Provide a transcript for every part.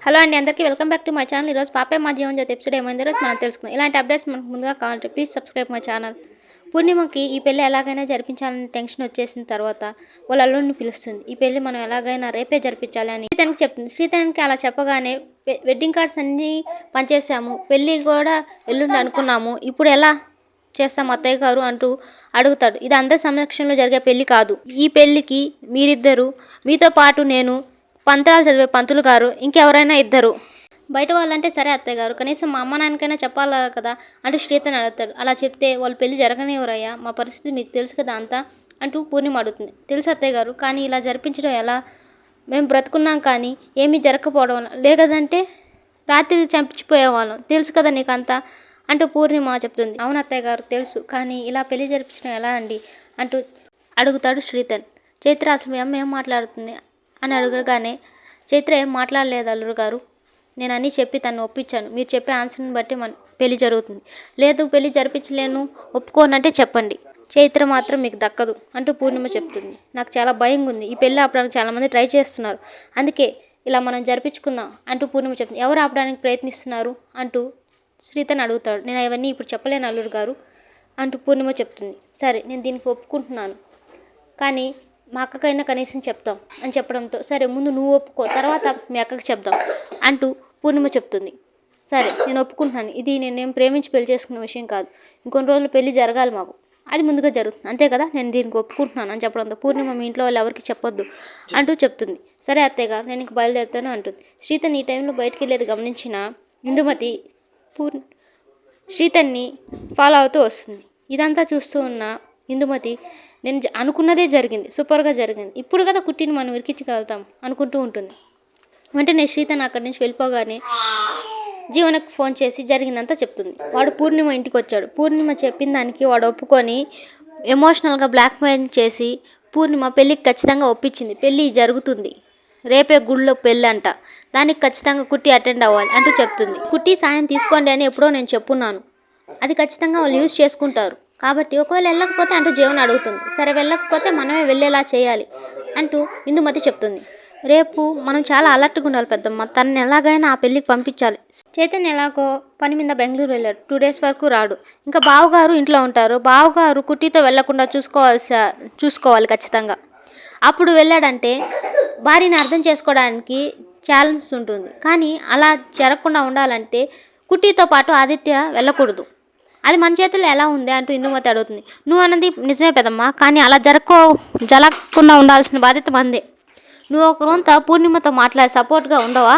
Hello అండి, అందరికీ welcome back to my channel. ఈరోజు పాపే మా జీవన్ జ్యోతి ఎపిసోడ్ ఏమైందో ఈరోజు మనం తెలుసుకుందాం. ఇలాంటి అప్డేట్స్ మనకు ముందుగా కావాలంటే ప్లీజ్ సబ్స్క్రైబ్ మై ఛానల్. పూర్ణిమకి ఈ పెళ్ళి ఎలాగైనా జరిపించాలని టెన్షన్ వచ్చేసిన తర్వాత వాళ్ళ అల్లుడిని పిలుస్తుంది. ఈ పెళ్ళి మనం ఎలాగైనా రేపే జరిపించాలి అని శ్రీతన్కి చెప్తుంది. శ్రీతన్కి అలా చెప్పగానే వెడ్డింగ్ కార్డ్స్ అన్నీ పనిచేసాము, పెళ్ళి కూడా ఎల్లుండి అనుకున్నాము, ఇప్పుడు ఎలా చేస్తాం అత్తయ్య గారు అంటూ అడుగుతాడు. ఇది అందరి సమక్షంలో జరిగే పెళ్ళి కాదు. ఈ పెళ్ళికి మీరిద్దరు, మీతో పాటు నేను, పంత్రాలు చదివే పంతులు గారు, ఇంకెవరైనా ఇద్దరు. బయట వాళ్ళంటే సరే అత్తయ్య గారు, కనీసం మా అమ్మ నాన్నకైనా చెప్పాలా కదా అంటూ శ్రీతన్ అడుగుతాడు. అలా చెప్తే వాళ్ళు పెళ్లి జరగనివ్వరయ్యా, మా పరిస్థితి మీకు తెలుసు కదా అంతా అంటూ పూర్ణిమ అడుగుతుంది. తెలుసు అత్తయ్య గారు, కానీ ఇలా జరిపించడం ఎలా? మేము బ్రతుకున్నాం కానీ ఏమీ జరగకపోవడం వల్ల, లేదంటే రాత్రి చంపించిపోయేవాళ్ళం, తెలుసు కదా నీకంతా అంటూ పూర్ణిమ చెప్తుంది. అవును అత్తయ్య గారు తెలుసు, కానీ ఇలా పెళ్లి జరిపించడం ఎలా అండి అంటూ అడుగుతాడు శ్రీతన్. చైత్ర అసలు మీ అమ్మ ఏం మాట్లాడుతుంది అని అడగగానే, చైత్ర ఏం మాట్లాడలేదు అల్లుడు గారు, నేను అన్నీ చెప్పి తను ఒప్పించాను, మీరు చెప్పే ఆన్సర్ని బట్టి మన పెళ్లి జరుగుతుంది. లేదు పెళ్లి జరిపించలేను, ఒప్పుకోనంటే చెప్పండి, చైత్ర మాత్రం మీకు దక్కదు అంటూ పూర్ణిమ చెప్తుంది. నాకు చాలా భయంగా ఉంది, ఈ పెళ్ళి ఆపడానికి చాలామంది ట్రై చేస్తున్నారు, అందుకే ఇలా మనం జరిపించుకుందాం అంటూ పూర్ణిమ చెప్తుంది. ఎవరు ఆపడానికి ప్రయత్నిస్తున్నారు అంటూ శ్రీతన్ అడుగుతాడు. నేను అవన్నీ ఇప్పుడు చెప్పలేను అల్లుడు గారు అంటూ పూర్ణిమ చెప్తుంది. సరే నేను దీనికి ఒప్పుకుంటున్నాను, కానీ మా అక్కకైనా కనీసం చెప్తాం అని చెప్పడంతో, సరే ముందు నువ్వు ఒప్పుకో, తర్వాత మీ అక్కకి చెప్దాం అంటూ పూర్ణిమ చెప్తుంది. సరే నేను ఒప్పుకుంటున్నాను, ఇది నేనేం ప్రేమించి పెళ్లి చేసుకున్న విషయం కాదు, ఇంకొన్ని రోజులు పెళ్లి జరగాలి మాకు, అది ముందుగా జరుగుతుంది అంతే కదా, నేను దీనికి ఒప్పుకుంటున్నాను అని చెప్పడంతో పూర్ణిమ మీ ఇంట్లో వాళ్ళు ఎవరికి చెప్పొద్దు అంటూ చెప్తుంది. సరే అత్తయ్య గారు, నేను ఇంక బయలుదేరుతాను అంటుంది. శ్రీతన్ ఈ టైంలో బయటికి వెళ్ళేది గమనించిన ఇందుమతి శ్రీతన్ని ఫాలో అవుతూ వస్తుంది. ఇదంతా చూస్తూ ఉన్న ఇందుమతి, నేను అనుకున్నదే జరిగింది, సూపర్గా జరిగింది, ఇప్పుడు కదా కుట్టిని మనం ఇరికించగలుగుతాం అనుకుంటూ ఉంటుంది. వెంటనే శ్రీతన్ అక్కడి నుంచి వెళ్ళిపోగానే జీవనకు ఫోన్ చేసి జరిగిందంతా చెప్తుంది. వాడు పూర్ణిమ ఇంటికి వచ్చాడు. పూర్ణిమ చెప్పిన దానికి వాడు ఒప్పుకొని ఎమోషనల్గా బ్లాక్మెయిల్ చేసి పూర్ణిమ పెళ్ళికి ఖచ్చితంగా ఒప్పించింది. పెళ్ళి జరుగుతుంది, రేపే గుళ్ళో పెళ్ళి అంట, దానికి ఖచ్చితంగా కుట్టి అటెండ్ అవ్వాలి అంటూ చెప్తుంది. కుట్టి సాయం తీసుకోండి అని ఎప్పుడో నేను చెప్పున్నాను, అది ఖచ్చితంగా వాళ్ళు యూజ్ చేసుకుంటారు, కాబట్టి ఒకవేళ వెళ్ళకపోతే అంటూ జీవన్ అడుగుతుంది. సరే వెళ్ళకపోతే మనమే వెళ్ళేలా చేయాలి అంటూ ఇందుమతి చెప్తుంది. రేపు మనం చాలా అలర్ట్గా ఉండాలి పెద్దమ్మ, తనని ఎలాగైనా ఆ పెళ్ళికి పంపించాలి. చైతన్య ఎలాగో పని మీద బెంగళూరు వెళ్ళాడు, 2 days వరకు రాడు. ఇంకా బావగారు ఇంట్లో ఉంటారు, బావగారు కుట్టితో వెళ్లకుండా చూసుకోవాలి ఖచ్చితంగా. అప్పుడు వెళ్ళాడంటే భార్యని అర్థం చేసుకోవడానికి ఛాలెంజ్ ఉంటుంది, కానీ అలా జరగకుండా ఉండాలంటే కుట్టితో పాటు ఆదిత్య వెళ్ళకూడదు. అది మన చేతుల్లో ఎలా ఉంది అంటూ ఇందుమతి అడుగుతుంది. నువ్వు అన్నది నిజమే పెదమ్మా, కానీ అలా జరగకుండా ఉండాల్సిన బాధ్యత మందే. నువ్వు ఒక రోజంతా పూర్ణిమతో మాట్లాడి సపోర్ట్గా ఉండవా,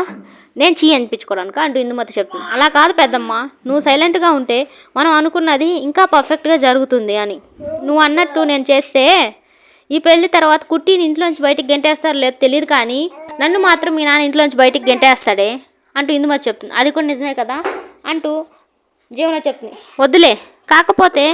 నేను అనిపించుకోవడానికి అంటూ ఇందుమతి చెప్తుంది. అలా కాదు పెద్దమ్మా, నువ్వు సైలెంట్గా ఉంటే మనం అనుకున్నది ఇంకా పర్ఫెక్ట్గా జరుగుతుంది అని. నువ్వు అన్నట్టు నేను చేస్తే ఈ పెళ్లి తర్వాత కుట్టిని ఇంట్లోంచి బయటికి గెంటేస్తారో లేదో తెలియదు, కానీ నన్ను మాత్రం మీ నాన్న ఇంట్లోంచి బయటికి గెంటేస్తాడే అంటూ ఇందుమతి చెప్తుంది. అది కూడా నిజమే కదా అంటూ జీవన చెప్తుంది. వద్దులే, కాకపోతే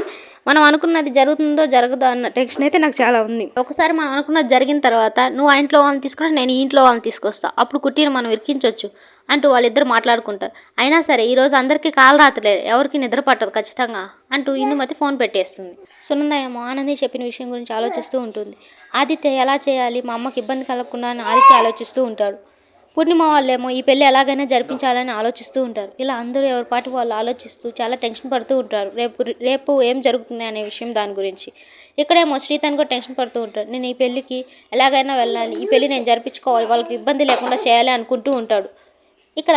మనం అనుకున్నది జరుగుతుందో జరగదో అన్న టెన్షన్ అయితే నాకు చాలా ఉంది. ఒకసారి మనం అనుకున్నది జరిగిన తర్వాత నువ్వు ఆ ఇంట్లో వాళ్ళని తీసుకుంటే నేను ఈ ఇంట్లో వాళ్ళని తీసుకొస్తా, అప్పుడు కుట్టిని మనం ఇరికించవచ్చు అంటూ వాళ్ళిద్దరు మాట్లాడుకుంటారు. అయినా సరే ఈరోజు అందరికీ కాలు రాత్రలే, ఎవరికి నిద్ర పట్టదు ఖచ్చితంగా అంటూ ఇందుమతి ఫోన్ పెట్టేస్తుంది. సునంద ఏమో ఆనంది చెప్పిన విషయం గురించి ఆలోచిస్తూ ఉంటుంది. ఆదిత్య ఎలా చేయాలి, మా అమ్మకి ఇబ్బంది కలగకుండా అని ఆదిత్య ఆలోచిస్తూ ఉంటాడు. పూర్ణిమ వాళ్ళేమో ఈ పెళ్ళి ఎలాగైనా జరిపించాలని ఆలోచిస్తూ ఉంటారు. ఇలా అందరూ ఎవరి పాటి వాళ్ళు ఆలోచిస్తూ చాలా టెన్షన్ పడుతూ ఉంటారు, రేపు ఏం జరుగుతుంది అనే విషయం దాని గురించి. ఇక్కడేమో శ్రీతన్ కూడా టెన్షన్ పడుతూ ఉంటాడు. నేను ఈ పెళ్ళికి ఎలాగైనా వెళ్ళాలి, ఈ పెళ్ళి నేను జరిపించుకోవాలి, వాళ్ళకి ఇబ్బంది లేకుండా చేయాలి అనుకుంటూ ఉంటాడు. ఇక్కడ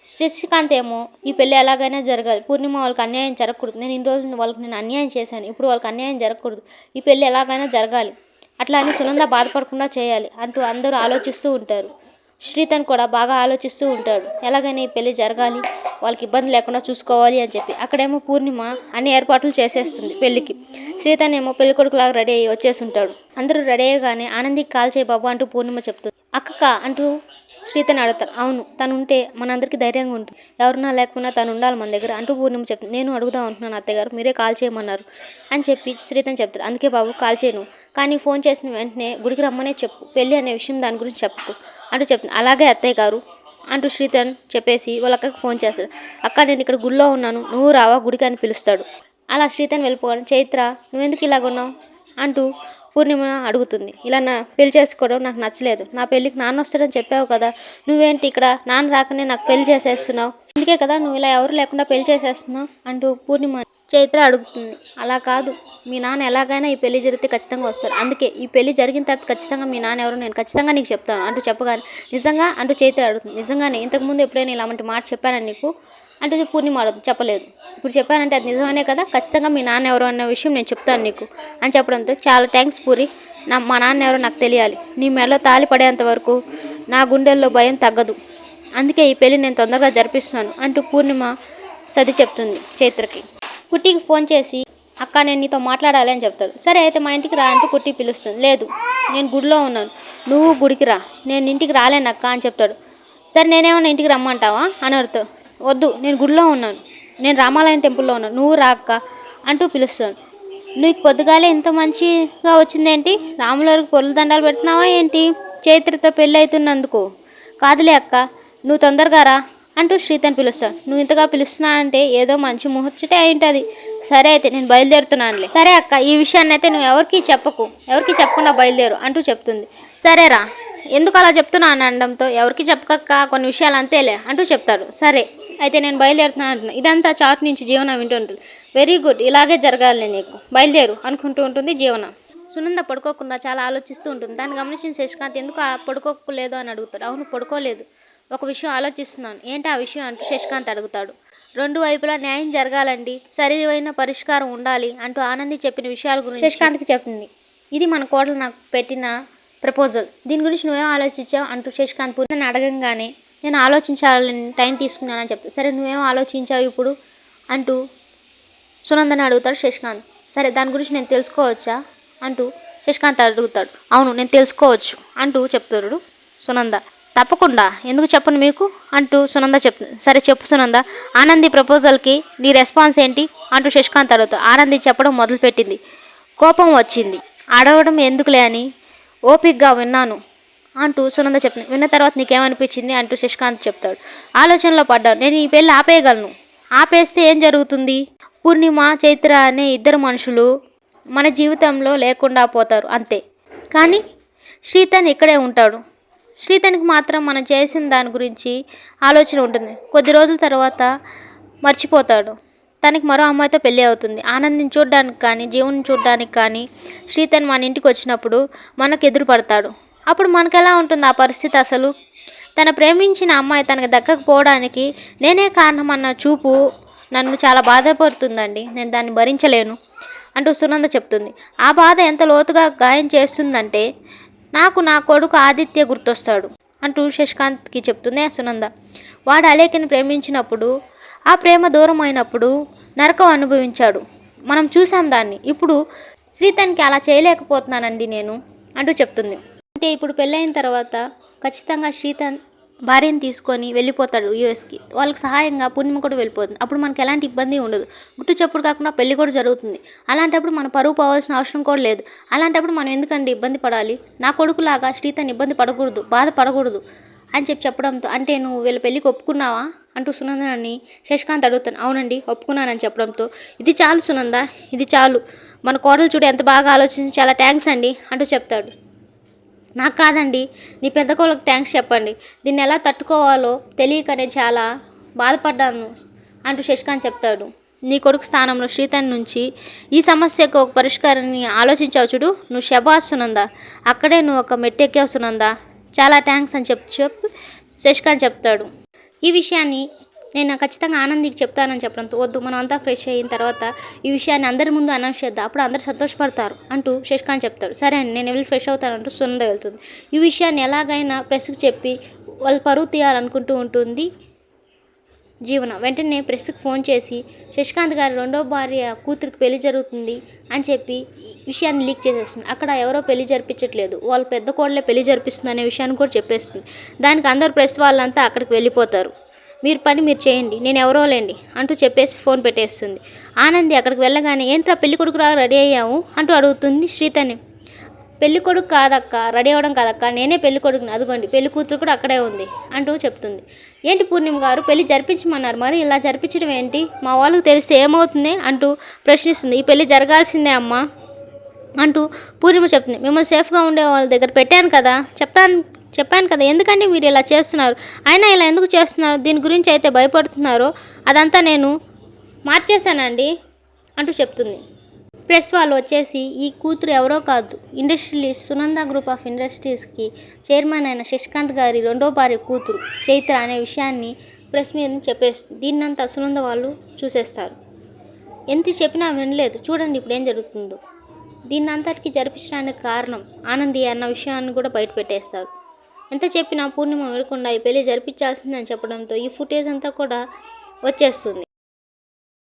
శశికాంత్ ఏమో ఈ పెళ్ళి ఎలాగైనా జరగాలి, పూర్ణిమ వాళ్ళకి అన్యాయం జరగకూడదు, నేను ఇన్ని రోజులు వాళ్ళకి నేను అన్యాయం చేశాను, ఇప్పుడు వాళ్ళకి అన్యాయం జరగకూడదు, ఈ పెళ్ళి ఎలాగైనా జరగాలి, అట్లా అని సునంద బాధపడకుండా చేయాలి అంటూ అందరూ ఆలోచిస్తూ ఉంటారు. శ్రీతన్ కూడా బాగా ఆలోచిస్తూ ఉంటాడు, ఎలాగైనా ఈ పెళ్ళి జరగాలి, వాళ్ళకి ఇబ్బంది లేకుండా చూసుకోవాలి అని చెప్పి. అక్కడేమో పూర్ణిమ అన్ని ఏర్పాట్లు చేసేస్తుంది పెళ్ళికి. శ్రీతన్ ఏమో పెళ్లి కొడుకులాగా రెడీ అయ్యి వచ్చేసి ఉంటాడు. అందరూ రెడీ అయ్యగానే ఆనందికి కాల్ చేయి బాబు అంటూ పూర్ణిమ చెప్తుంది. అక్క అంటూ శ్రీతన్ అడుగుతాడు. అవును, తను ఉంటే మనందరికీ ధైర్యంగా ఉంటుంది, ఎవరున్నా లేకున్నా తను ఉండాలి మన దగ్గర అంటూ పూర్ణిమ చెప్తుంది. నేను అడుగుదాం అంటున్నాను అత్తయ్య గారు, మీరే కాల్ చేయమన్నారు అని చెప్పి శ్రీతన్ చెప్తాడు. అందుకే బాబు కాల్ చేయను, కానీ ఫోన్ చేసిన వెంటనే గుడికి రమ్మనే చెప్పు, పెళ్ళి అనే విషయం దాని గురించి చెప్పు అంటూ చెప్తుంది. అలాగే అత్తయ్య గారు అంటూ శ్రీతన్ చెప్పేసి వాళ్ళ అక్కకి ఫోన్ చేస్తాడు. అక్క నేను ఇక్కడ గుడిలో ఉన్నాను, నువ్వు రావా గుడికి అని పిలుస్తాడు. అలా శ్రీతన్ వెళ్ళిపోవాలి. చైత్ర నువ్వెందుకు ఇలాగ ఉన్నావు అంటూ పూర్ణిమ అడుగుతుంది. ఇలా నా పెళ్లి చేసుకోవడం నాకు నచ్చలేదు. నా పెళ్ళికి నాన్న వస్తాడని చెప్పావు కదా, నువ్వేంటి ఇక్కడ నాన్న రాకనే నాకు పెళ్లి చేసేస్తున్నావు, అందుకే కదా నువ్వు ఇలా ఎవరు లేకుండా పెళ్లి చేసేస్తున్నావు అంటూ పూర్ణిమ చైత్ర అడుగుతుంది. అలా కాదు, మీ నాన్న ఎలాగైనా ఈ పెళ్లి జరిగితే ఖచ్చితంగా వస్తాడు, అందుకే ఈ పెళ్లి జరిగిన తర్వాత ఖచ్చితంగా మీ నాన్న ఎవరో నేను ఖచ్చితంగా నీకు చెప్తాను అంటూ చెప్పగానే నిజంగా అంటూ చైత్ర అడుగుతుంది. నిజంగానే ఇంతకుముందు ఎప్పుడైనా ఇలాంటి మాట చెప్పానని నీకు అంటే పూర్ణిమ అడుగుతుంది. చెప్పలేదు. ఇప్పుడు చెప్పానంటే అది నిజమనే కదా, ఖచ్చితంగా మీ నాన్న ఎవరో అన్న విషయం నేను చెప్తాను నీకు అని చెప్పడంతో చాలా థ్యాంక్స్ పూరి, మా నాన్న ఎవరో నాకు తెలియాలి, నీ మెడలో తాళి పడేంత వరకు నా గుండెల్లో భయం తగ్గదు, అందుకే ఈ పెళ్లి నేను తొందరగా జరిపిస్తున్నాను అంటూ పూర్ణిమ సది చెప్తుంది చైత్రకి. కుట్టికి ఫోన్ చేసి అక్క నేను నీతో మాట్లాడాలి అని చెప్తాడు. సరే అయితే మా ఇంటికి రా అంటూ కుట్టి పిలుస్తుంది. లేదు నేను గుడిలో ఉన్నాను, నువ్వు గుడికి రా, నేను ఇంటికి రాలేనక్క అని చెప్తాడు. సరే నేనేమన్నా ఇంటికి రమ్మంటావా అని అడుగుతాడు. వద్దు, నేను గుడిలో ఉన్నాను, నేను రామాలయం టెంపుల్లో ఉన్నాను, నువ్వు రా అక్క అంటూ పిలుస్తాను. నీకు పొద్దుగాలే ఇంత మంచిగా వచ్చిందేంటి, రాములవారికి పొర్ల దండాలు పెడుతున్నావా ఏంటి, చైత్రతో పెళ్ళి అవుతున్నందుకు? కాదులే అక్క, నువ్వు తొందరగా రా అంటూ శ్రీతని పిలుస్తాడు. నువ్వు ఇంతగా పిలుస్తున్నా అంటే ఏదో మంచి ముహూర్చటే అయి ఉంటుంది. సరే అయితే నేను బయలుదేరుతున్నానులే. సరే అక్క, ఈ విషయాన్ని అయితే నువ్వు ఎవరికి చెప్పకుండా బయలుదేరు అంటూ చెప్తుంది. సరేరా, ఎందుకు అలా చెప్తున్నాను అనడంతో ఎవరికి చెప్పక కొన్ని విషయాలు అంతేలే అంటూ చెప్తాడు. సరే అయితే నేను బయలుదేరుతున్నాను అంటున్నాను. ఇదంతా చాట్ నుంచి జీవన వింటుంటుంది. వెరీ గుడ్, ఇలాగే జరగాలి నీకు, బయలుదేరు అనుకుంటూ ఉంటుంది జీవన. సునంద పడుకోకుండా చాలా ఆలోచిస్తూ ఉంటుంది. దాన్ని గమనించిన శశికాంత్ ఎందుకు పడుకోలేదు అని అడుగుతాడు. అవును పడుకోలేదు, ఒక విషయం ఆలోచిస్తున్నాను. ఏంటి ఆ విషయం అంటూ శశికాంత్ అడుగుతాడు. రెండు వైపులా న్యాయం జరగాలండి, సరైన పరిష్కారం ఉండాలి అంటూ ఆనంది చెప్పిన విషయాల గురించి శశికాంత్కి చెప్తుంది. ఇది మన కోడలు నాకు పెట్టిన ప్రపోజల్, దీని గురించి నువ్వేం ఆలోచించావు అంటూ శశికాంత్ పూర్తిని అడగంగానే నేను ఆలోచించాలని టైం తీసుకున్నానని చెప్తాను. సరే నువ్వేం ఆలోచించావు ఇప్పుడు అంటూ సునందని అడుగుతాడు శశికాంత్. సరే దాని గురించి నేను తెలుసుకోవచ్చా అంటూ శశికాంత్ అడుగుతాడు. అవును నేను తెలుసుకోవచ్చు అంటూ చెప్తాడు సునంద. తప్పకుండా, ఎందుకు చెప్పను మీకు అంటూ సునంద చెప్తుంది. సరే చెప్పు సునంద, ఆనంది ప్రపోజల్కి నీ రెస్పాన్స్ ఏంటి అంటూ శశికాంత్ అడుగుతాడు. ఆనంది చెప్పడం మొదలుపెట్టింది. కోపం వచ్చింది, అడగడం ఎందుకులే అని ఓపికగా విన్నాను అంటూ సునంద చెప్తుంది. విన్న తర్వాత నీకేమనిపించింది అంటూ శశికాంత్ చెప్తాడు. ఆలోచనలో పడ్డాను, నేను ఈ పెళ్ళి ఆపేయగలను, ఆపేస్తే ఏం జరుగుతుంది, పూర్ణిమ చైత్ర అనే ఇద్దరు మనుషులు మన జీవితంలో లేకుండా పోతారు అంతే, కానీ శ్రీతన్ ఇక్కడే ఉంటాడు. శ్రీతన్కి మాత్రం మనం చేసిన దాని గురించి ఆలోచన ఉంటుంది. కొద్ది రోజుల తర్వాత మర్చిపోతాడు. తనకి మరో అమ్మాయితో పెళ్ళి అవుతుంది. ఆనందిని చూడడానికి కానీ జీవన్ని చూడడానికి కానీ శ్రీతన్ మన ఇంటికి వచ్చినప్పుడు మనకు ఎదురు పడతాడు. అప్పుడు మనకు ఎలా ఉంటుంది ఆ పరిస్థితి? అసలు తన ప్రేమించిన అమ్మాయి తనకు దక్కకపోవడానికి నేనే కారణం అన్న చూపు నన్ను చాలా బాధపడుతుందండి, నేను దాన్ని భరించలేను అంటూ సునంద చెప్తుంది. ఆ బాధ ఎంత లోతుగా గాయం చేస్తుందంటే నాకు నా కొడుకు ఆదిత్య గుర్తొస్తాడు అంటూ శశికాంత్కి చెప్తుంది సునంద. వాడు అలేఖ్యని ప్రేమించినప్పుడు, ఆ ప్రేమ దూరం అయినప్పుడు నరకం అనుభవించాడు, మనం చూసాం దాన్ని. ఇప్పుడు శ్రీతన్కి అలా చేయలేకపోతున్నానండి నేను అంటూ చెప్తుంది. అంటే ఇప్పుడు పెళ్ళైన తర్వాత ఖచ్చితంగా శ్రీతన్ భార్యను తీసుకొని వెళ్ళిపోతాడు యూఎస్కి. వాళ్ళకి సహాయంగా పూర్ణిమ కూడా వెళ్ళిపోతుంది. అప్పుడు మనకి ఎలాంటి ఇబ్బంది ఉండదు. గుట్టు చప్పుడు కాకుండా పెళ్లి కూడా జరుగుతుంది. అలాంటప్పుడు మన పరువు పోవాల్సిన అవసరం కూడా లేదు. అలాంటప్పుడు మనం ఎందుకండి ఇబ్బంది పడాలి? నా కొడుకులాగా శ్రీతన్ ఇబ్బంది పడకూడదు, బాధపడకూడదు అని చెప్పడంతో, అంటే నువ్వు వీళ్ళ పెళ్ళికి ఒప్పుకున్నావా అంటూ సునందని శశికాంత్ అడుగుతాను. అవునండి ఒప్పుకున్నానని చెప్పడంతో, ఇది చాలు సునంద, ఇది చాలు, మన కోడలు చూడు ఎంత బాగా ఆలోచించి, చాలా థ్యాంక్స్ అండి అంటూ చెప్తాడు. నాకు కాదండి, నీ పెద్ద కోళ్ళకి థ్యాంక్స్ చెప్పండి, దీన్ని ఎలా తట్టుకోవాలో తెలియకనే చాలా బాధపడ్డాను అంటూ శశికాంత్ చెప్తాడు. నీ కొడుకు స్థానంలో శ్రీతన్ నుంచి ఈ సమస్యకు ఒక పరిష్కారాన్ని ఆలోచించావు చూడు, నువ్వు శబాస్ సునంద, అక్కడే నువ్వు ఒక మెట్టెక్కావు సునంద, చాలా థ్యాంక్స్ అని చెప్పి శశికాంత్ చెప్తాడు. ఈ విషయాన్ని నేను ఖచ్చితంగా ఆనందికి చెప్తానని చెప్పడంతో, వద్దు మనం అంతా ఫ్రెష్ అయిన తర్వాత ఈ విషయాన్ని అందరి ముందు అనౌన్స్ చేద్దాం, అప్పుడు అందరు సంతోషపడతారు అంటూ శశికాంత్ చెప్తాడు. సరే అండి నేను వెళ్ళి ఫ్రెష్ అవుతానంటూ సునంద వెళ్తుంది. ఈ విషయాన్ని ఎలాగైనా ప్రెస్కి చెప్పి వాళ్ళు పరువు తీయాలనుకుంటూ ఉంటుంది జీవన. వెంటనే ప్రెస్కి ఫోన్ చేసి శశికాంత్ గారి రెండో భార్య కూతురికి పెళ్లి జరుగుతుంది అని చెప్పి ఈ విషయాన్ని లీక్ చేసేస్తుంది. అక్కడ ఎవరో పెళ్లి జరిపించట్లేదు, వాళ్ళ పెద్ద కోడలే పెళ్లి జరిపిస్తుంది అనే విషయాన్ని కూడా చెప్పేస్తుంది. దానికి అందరు ప్రెస్ వాళ్ళంతా అక్కడికి వెళ్ళిపోతారు. మీరు పని మీరు చేయండి, నేను ఎవరో లేండి అంటూ చెప్పేసి ఫోన్ పెట్టేస్తుంది. ఆనంది అక్కడికి వెళ్ళగానే, ఏంట్రా పెళ్లి కొడుకురా రెడీ అయ్యావు అంటూ అడుగుతుంది శ్రీతని. పెళ్లి కొడుకు కాదక్క, రెడీ అవ్వడం కాదక్క, నేనే పెళ్లి కొడుకుని, అదిగోండి పెళ్లి కూతురు కూడా అక్కడే ఉంది అంటూ చెప్తుంది. ఏంటి పూర్ణిమ గారు పెళ్లి జరిపించమన్నారు, మరి ఇలా జరిపించడం ఏంటి, మా వాళ్ళకి తెలిస్తే ఏమవుతుంది అంటూ ప్రశ్నిస్తుంది. ఈ పెళ్లి జరగాల్సిందే అమ్మా, అంటూ పూర్ణిమ చెప్తుంది. మిమ్మల్ని సేఫ్గా ఉండే వాళ్ళ దగ్గర పెట్టాను కదా, చెప్పాను కదా, ఎందుకంటే మీరు ఇలా చేస్తున్నారు, అయినా ఇలా ఎందుకు చేస్తున్నారు, దీని గురించి అయితే భయపడుతున్నారో అదంతా నేను మార్చేశానండి అంటూ చెప్తుంది. ప్రెస్ వాళ్ళు వచ్చేసి ఈ కూతురు ఎవరో కాదు, ఇండస్ట్రియలిస్ట్ సునంద గ్రూప్ ఆఫ్ ఇండస్ట్రీస్కి చైర్మన్ అయిన శశికాంత్ గారి రెండో భార్య కూతురు చైత్ర అనే విషయాన్ని ప్రెస్ మీద చెప్పేస్తుంది. దీన్నంతా సునంద వాళ్ళు చూసేస్తారు. ఎంత చెప్పినా వినలేదు, చూడండి ఇప్పుడు ఏం జరుగుతుందో. దీన్నంతటికి జరిపించడానికి కారణం ఆనంది అన్న విషయాన్ని కూడా బయట పెట్టేస్తారు. ఎంత చెప్పినా పూర్ణిమ వినకుండా ఈ పెళ్లి జరిపించాల్సిందని చెప్పడంతో ఈ ఫుటేజ్ అంతా కూడా వచ్చేస్తుంది.